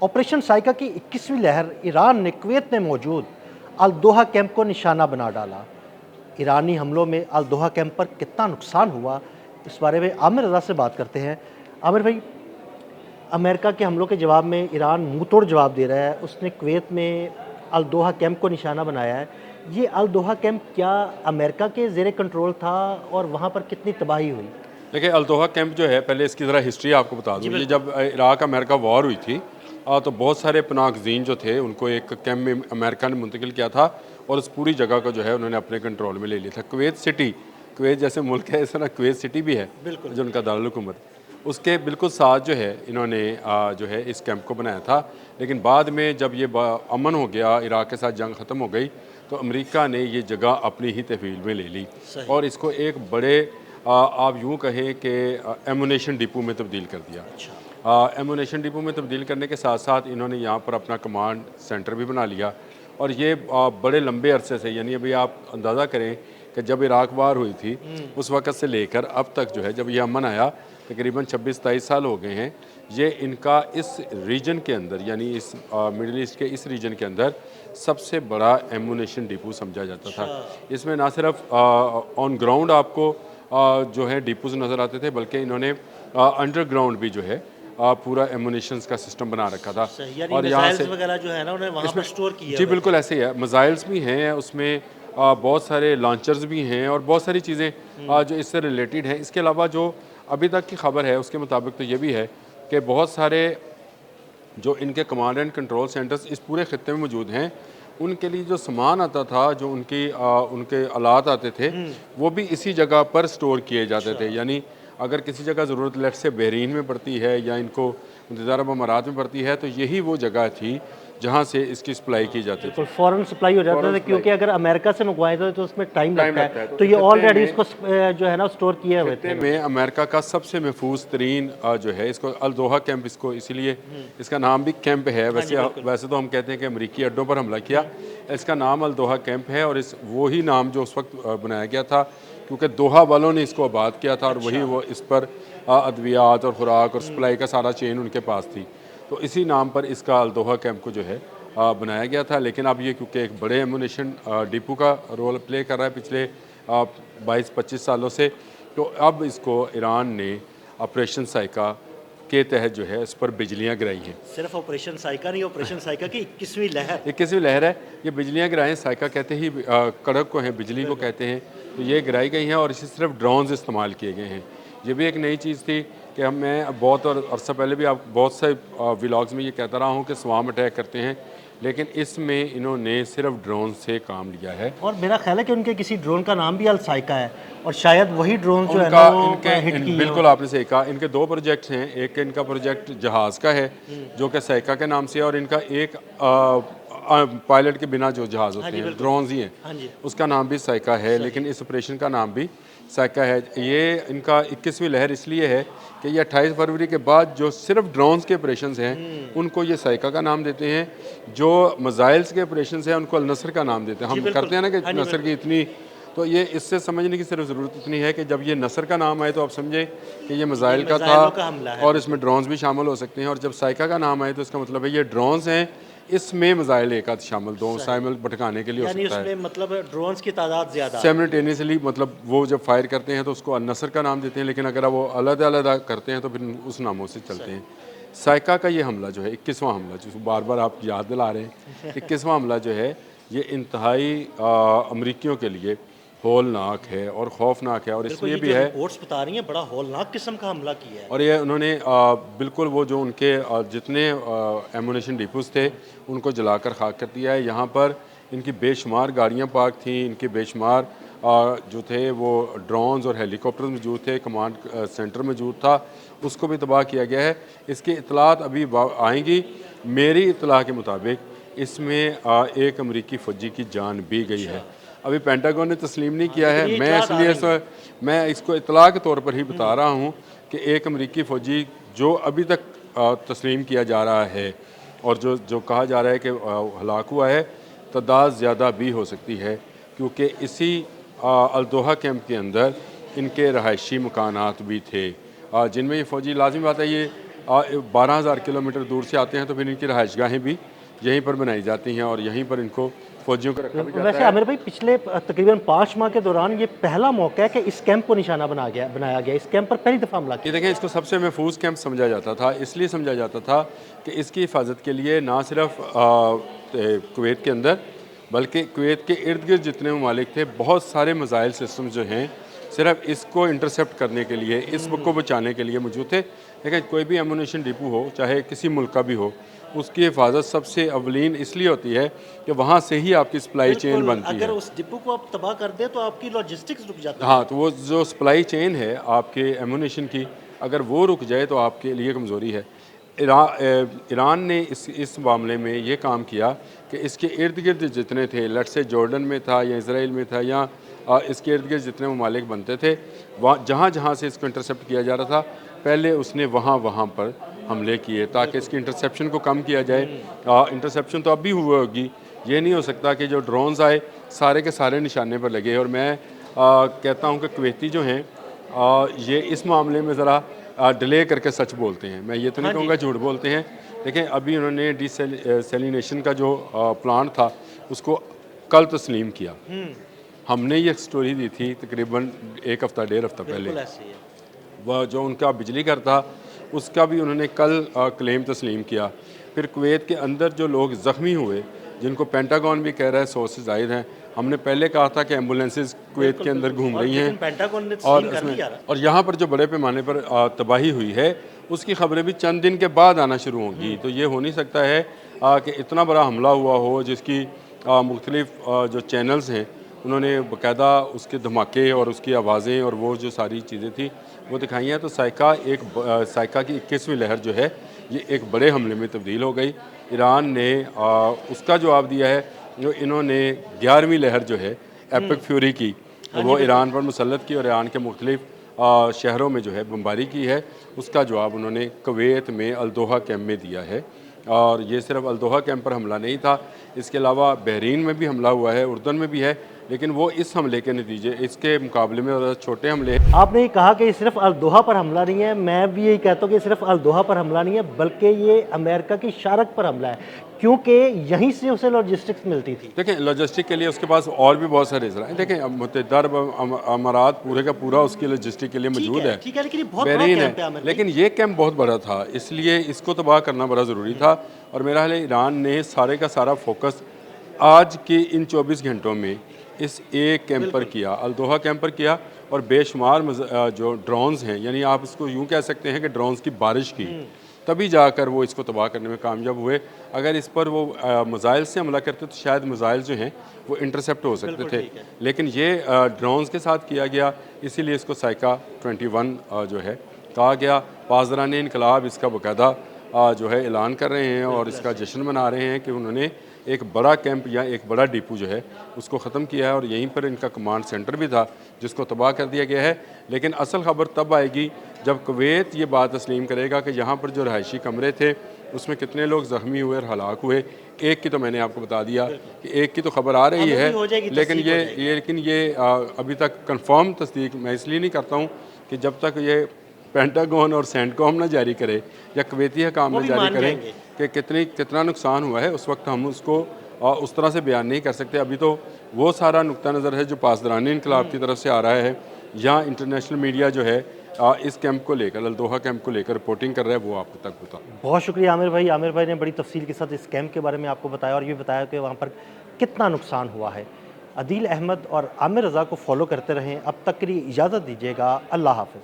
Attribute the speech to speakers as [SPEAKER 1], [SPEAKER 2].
[SPEAKER 1] Operation Saika की 21वीं लहर ईरान ने कुवैत में मौजूद अल दोहा कैंप को निशाना बना डाला। ईरानी हमलों में अल दोहा कैंप पर कितना नुकसान हुआ, इस बारे में आमिर रज़ा से बात करते हैं। आमिर भाई, अमेरिका के हमलों के जवाब में ईरान मुंह तोड़ जवाब दे रहा है। उसने कुवैत में अल दोहा कैंप को निशाना बनाया है। ये अल दोहा कैंप क्या अमेरिका के ज़ेरे कंट्रोल था और वहाँ पर कितनी तबाही हुई?
[SPEAKER 2] देखिए, अल दोहा कैंप जो है, पहले इसकी ज़रा हिस्ट्री आपको बता दूँ। ये जब इराक अमेरिका वॉर हुई थी तो बहुत सारे पनाहगज़ीन जो थे उनको एक कैंप में अमेरिका ने मुंतकिल किया था और उस पूरी जगह को जो है उन्होंने अपने कंट्रोल में ले लिया था। कुवैत सिटी, कुवैत जैसे मुल्क है इस तरह कुवैत सिटी भी है जो उनका दारुल हुकूमत, उसके बिल्कुल साथ जो है इन्होंने जो है इस कैंप को बनाया था। लेकिन बाद में जब ये अमन हो गया, इराक के साथ जंग ख़त्म हो गई, तो अमेरिका ने ये जगह अपनी ही तहवील में ले ली और इसको एक बड़े आप यूँ कहें कि एमुनेशन डिपो में तब्दील कर दिया। एमुनेशन डिपो में तब्दील करने के साथ साथ इन्होंने यहाँ पर अपना कमांड सेंटर भी बना लिया और ये बड़े लंबे अरसे से, यानी अभी आप अंदाज़ा करें कि जब इराक वार हुई थी उस वक़्त से लेकर अब तक जो है, जब ये अमन आया तकरीबन 26-27 साल हो गए हैं, ये इनका इस रीजन के अंदर, यानी इस मिडिल ईस्ट के इस रीजन के अंदर सबसे बड़ा एमुनेशन डिपो समझा जाता था। इसमें ना सिर्फ ऑन ग्राउंड आपको जो है डिपोज नज़र आते थे, बल्कि इन्होंने अंडरग्राउंड भी जो है पूरा एमुनेशंस का सिस्टम बना रखा था।
[SPEAKER 1] और यहाँ से वगैरह जो है ना उन्हें वहाँ पर स्टोर किया।
[SPEAKER 2] जी बिल्कुल ऐसे ही है। मिसाइल्स भी हैं उसमें, बहुत सारे लॉन्चर्स भी हैं और बहुत सारी चीज़ें जो इससे रिलेटेड हैं। इसके अलावा जो अभी तक की खबर है उसके मुताबिक तो ये भी है कि बहुत सारे जो इनके कमांड एंड कंट्रोल सेंटर्स इस पूरे खत्े में मौजूद हैं, उनके लिए जो सामान आता था, जो उनके आलात आते थे, वो भी इसी जगह पर स्टोर किए जाते थे। यानी अगर किसी जगह ज़रूरत लेट से बहरीन में पड़ती है या इनको मुत्तहिदा अरब अमारात में पड़ती है, तो यही वो जगह थी जहाँ से इसकी सप्लाई की जाती थी।
[SPEAKER 1] फ़ौरन सप्लाई हो जाता था, क्योंकि अगर अमेरिका से मंगवाए तो उसमें टाइम लगता है। तो ये ऑलरेडी इसको जो है ना स्टोर किए हुए थे।
[SPEAKER 2] में अमेरिका का सबसे महफूज तरीन जो है, इसको अल दोहा कैंप, इसको इसीलिए इसका नाम भी कैंप है। वैसे तो हम कहते हैं कि अमरीकी अड्डों पर हमला किया, इसका नाम अल दोहा कैंप है और इस वही नाम जो उस वक्त बनाया गया था, क्योंकि दोहा वालों ने इसको आबाद किया था और वही वो इस पर अद्वियात और खुराक और सप्लाई का सारा चेन उनके पास थी। तो इसी नाम पर इसका अल दोहा कैंप को जो है बनाया गया था। लेकिन अब ये क्योंकि एक बड़े एमुनेशन डिपो का रोल प्ले कर रहा है पिछले 22-25 सालों से, तो अब इसको ईरान ने ऑपरेशन साइका के तहत जो है इस पर बिजलियाँ गिराई हैं।
[SPEAKER 1] सिर्फ ऑपरेशन साइका नहीं, ऑपरेशन साइका की 21वीं लहर
[SPEAKER 2] 21वीं लहर है। ये बिजलियाँ गिराएँ, साइका कहते ही कड़क को हैं, बिजली को कहते हैं। तो ये गिराई गई हैं और इसे सिर्फ ड्रोन्स इस्तेमाल किए गए हैं। ये भी एक नई चीज़ थी कि मैं बहुत अरसा पहले भी आप बहुत से व्लॉग्स में ये कहता रहा हूँ कि स्वाम अटैक करते हैं, लेकिन इसमें इन्होंने सिर्फ ड्रोन से काम लिया है।
[SPEAKER 1] और मेरा ख्याल है कि उनके किसी ड्रोन का नाम भी अल साइका है और शायद वही ड्रोन जो है ना
[SPEAKER 2] इनके हिट की बिल्कुल आपने सही कहा। इनके दो प्रोजेक्ट्स हैं। एक इनका प्रोजेक्ट जहाज़ का है जो कि साइका के नाम से है, और इनका एक पायलट के बिना जो जहाज़ होते हैं, ड्रोन्स ही हैं, उसका नाम भी साइका है। लेकिन इस ऑपरेशन का नाम भी साइका है। ये इनका 21वीं लहर इसलिए है कि ये 28 फरवरी के बाद जो सिर्फ ड्रोन्स के ऑपरेशंस हैं उनको ये साइका का नाम देते हैं, जो मिसाइल्स के ऑपरेशंस हैं उनको अल नसर का नाम देते हैं। हम करते हैं ना कि नसर की इतनी, तो ये इससे समझने की सिर्फ ज़रूरत इतनी है कि जब ये नसर का नाम आए तो आप समझे कि ये मिसाइल का था और इसमें ड्रोन्स भी शामिल हो सकते हैं। और जब साइका का नाम आए तो इसका मतलब है ये ड्रोन्स हैं, इसमें मिसाइल एक आध शामिल, दो साइमल भटकाने के लिए हो सकता है।
[SPEAKER 1] मतलब ड्रोन्स की तादाद ज़्यादा
[SPEAKER 2] साइमल्टेनियसली, मतलब वो जब फायर करते हैं तो उसको अल नसर का नाम देते हैं, लेकिन अगर वो अलग अलग करते हैं तो फिर उस नामों से चलते हैं। साइका का ये हमला जो है 21वां हमला, जो बार बार आप याद दिला रहे हैं, 21वां हमला जो है ये इंतहाई अमरीकियों के लिए होलनाक है और खौफनाक है। और इसलिए भी है,
[SPEAKER 1] रिपोर्ट्स बता रही हैं बड़ा होलनाक किस्म का हमला किया है।
[SPEAKER 2] और ये उन्होंने बिल्कुल वो जो उनके जितने एमुनेशन डिपोज थे उनको जलाकर खाक कर दिया है। यहाँ पर इनकी बेशुमार गाड़ियाँ पार्क थी, इनके बेशुमार जो थे वो ड्रोन्स और हेलीकॉप्टर मौजूद थे, कमांड सेंटर मौजूद था, उसको भी तबाह किया गया है। इसकी इतलात अभी आएंगी। मेरी इतला के मुताबिक इसमें एक अमरीकी फ़ौजी की जान भी गई है। अभी पेंटागन ने तस्लीम नहीं किया है, मैं इसको इतला के तौर पर ही बता रहा हूँ कि एक अमरीकी फ़ौजी जो अभी तक तस्लीम किया जा रहा है और जो कहा जा रहा है कि हलाक हुआ है, तादाद ज़्यादा भी हो सकती है, क्योंकि इसी अल दोहा कैंप के अंदर इनके रहायशी मकानात भी थे जिनमें ये फ़ौजी, लाजिम बात है, ये 12,000 किलोमीटर दूर से आते हैं, तो फिर इनकी रहायशगाहें भी यहीं पर बनाई जाती हैं और यहीं पर इनको फौजियों को रखा भी जाता
[SPEAKER 1] वैसे
[SPEAKER 2] है।
[SPEAKER 1] आमिर भाई पिछले तकरीबन 5 माह के दौरान ये पहला मौका है कि इस कैंप को निशाना बनाया गया, इस कैंप पर पहली दफ़ा हमला
[SPEAKER 2] ये
[SPEAKER 1] किया।
[SPEAKER 2] देखें, इसको सबसे महफूज कैंप समझा जाता था, इसलिए समझा जाता था कि इसकी हिफाजत के लिए ना सिर्फ कुवैत के अंदर बल्कि कुवैत के इर्द गिर्द जितने ममालिक थे, बहुत सारे मिसाइल सिस्टम जो हैं सिर्फ इसको इंटरसेप्ट करने के लिए, इस को बचाने के लिए मौजूद थे। लेकिन कोई भी एमुनेशन डिपो हो, चाहे किसी मुल्क का भी हो, उसकी हिफाजत सबसे अवलीन इसलिए होती है कि वहाँ से ही आपकी सप्लाई चेन बनती है।
[SPEAKER 1] अगर उस डिपो को आप तबाह कर दें तो आपकी लॉजिस्टिक्स रुक जाती है।
[SPEAKER 2] हाँ, तो वो जो सप्लाई चेन है आपके एमुनेशन की, अगर वो रुक जाए तो आपके लिए कमज़ोरी है। ईरान ने इस मामले में ये काम किया कि इसके इर्द गिर्द जितने थे, लेट से जॉर्डन में था या इसराइल में था या इसके इर्द गिर्द जितने ममालिक बनते थे, वहाँ जहाँ जहाँ से इसको इंटरसेप्ट किया जा रहा था, पहले उसने वहाँ पर हमले किए ताकि इसकी इंटरसेप्शन को कम किया जाए। इंटरसेप्शन तो अब भी हुई होगी, ये नहीं हो सकता कि जो ड्रोन्स आए सारे के सारे निशाने पर लगे। और मैं कहता हूँ कि कुवैती जो हैं ये इस मामले में ज़रा डिले करके सच बोलते हैं। मैं ये तो नहीं कहूँगा झूठ बोलते हैं। देखिए, अभी उन्होंने डिसैलिनेशन का जो प्लान था उसको कल तस्लीम किया। हमने ये स्टोरी दी थी तकरीबन 1 हफ़्ता 1.5 हफ़्ता पहले। वह जो उनका बिजली घर था उसका भी उन्होंने कल क्लेम तस्लीम किया। फिर कुवैत के अंदर जो लोग ज़ख्मी हुए, जिनको पेंटागन भी कह रहा है 100 से ज़ायद हैं, हमने पहले कहा था कि एम्बुलेंसेस कुवैत के अंदर घूम रही हैं और यहाँ पर जो बड़े पैमाने पर तबाही हुई है उसकी खबरें भी चंद दिन के बाद आना शुरू होंगी। तो ये हो नहीं सकता है कि इतना बड़ा हमला हुआ हो जिसकी मुख्तलिफ जो चैनल्स हैं उन्होंने बाकायदा उसके धमाके और उसकी आवाज़ें और वो जो सारी चीज़ें थी वो दिखाई हैं। तो साइका की 21वीं लहर जो है ये एक बड़े हमले में तब्दील हो गई। ईरान ने उसका जवाब दिया है। जो इन्होंने 11वीं लहर जो है एपिक फ्यूरी की, वो ईरान पर मुसल्लत की और ईरान के मुख्तलिफ शहरों में जो है बमबारी की है, उसका जवाब उन्होंने कुवैत में अल-दोहा कैंप में दिया है। और ये सिर्फ अल-दोहा कैंप पर हमला नहीं था, इसके अलावा बहरीन में भी हमला हुआ है, उर्दन में भी है, लेकिन वो इस हमले के नतीजे इसके मुकाबले में ज़्यादा छोटे हमले हैं।
[SPEAKER 1] आपने ये कहा कि ये सिर्फ अल-दोहा पर हमला नहीं है, मैं भी यही कहता हूँ कि सिर्फ अल-दोहा पर हमला नहीं है बल्कि ये अमेरिका की शारक पर हमला है, क्योंकि यहीं से उसे लॉजिस्टिक्स मिलती थी।
[SPEAKER 2] देखें, लॉजिस्टिक के लिए उसके पास और भी बहुत सारे ज़राए। देखें, अब मुत्तहिदा अरब अमारात पूरे का पूरा उसकी लॉजिस्टिक के लिए मौजूद है,
[SPEAKER 1] ठीक है, लेकिन ये बहुत बड़ा
[SPEAKER 2] बहरीन
[SPEAKER 1] कैंप है
[SPEAKER 2] है,
[SPEAKER 1] आमिर भाई।
[SPEAKER 2] लेकिन ये कैंप बहुत बड़ा था, इसलिए इसको तबाह करना बड़ा ज़रूरी था। और मेरा ख्याल है ईरान ने सारे का सारा फोकस आज के इन 24 घंटों में इस एक कैंप पर किया, अल-दोहा कैंप पर किया। और बेशुमार जो ड्रोन्स हैं, यानी आप इसको यूँ कह सकते हैं कि ड्रोन्स की बारिश की, तभी जाकर वो इसको तबाह करने में कामयाब हुए। अगर इस पर वो मिसाइल से हमला करते तो शायद मिसाइल जो हैं वो इंटरसेप्ट हो सकते थे, लेकिन ये ड्रोन्स के साथ किया गया, इसीलिए इसको साइका 21 जो है कहा गया। पासदारान इनकलाब इसका बाकायदा जो है ऐलान कर रहे हैं और इसका जश्न मना रहे हैं कि उन्होंने एक बड़ा कैंप या एक बड़ा डिपो जो है उसको ख़त्म किया है और यहीं पर इनका कमांड सेंटर भी था जिसको तबाह कर दिया गया है। लेकिन असल ख़बर तब आएगी जब कुवैत ये बात तस्लीम करेगा कि यहाँ पर जो रहायशी कमरे थे उसमें कितने लोग ज़ख्मी हुए और हलाक हुए। एक की तो मैंने आपको बता दिया कि एक की तो खबर आ रही है, लेकिन ये अभी तक कंफर्म तस्दीक मैं इसलिए नहीं करता हूँ कि जब तक ये पेंटागन और सेंटकॉम ना जारी करे या कुवैती हकाम ना जारी करें कि कितना नुकसान हुआ है, उस वक्त हम उसको उस तरह से बयान नहीं कर सकते। अभी तो वो सारा नुक्ता नज़र है जो पासदारान इनकलाब की तरफ से आ रहा है या इंटरनेशनल मीडिया जो है इस कैंप को लेकर, अल-दोहा कैंप को लेकर रिपोर्टिंग कर रहा है, वो आप तक होता।
[SPEAKER 1] बहुत शुक्रिया आमिर भाई। आमिर भाई ने बड़ी तफसील के साथ इस कैंप के बारे में आपको बताया और ये बताया कि वहाँ पर कितना नुकसान हुआ है। अदील अहमद और आमिर रज़ा को फॉलो करते रहें। अब तक के लिए इजाज़त दीजिएगा। अल्लाह हाफ़िज़।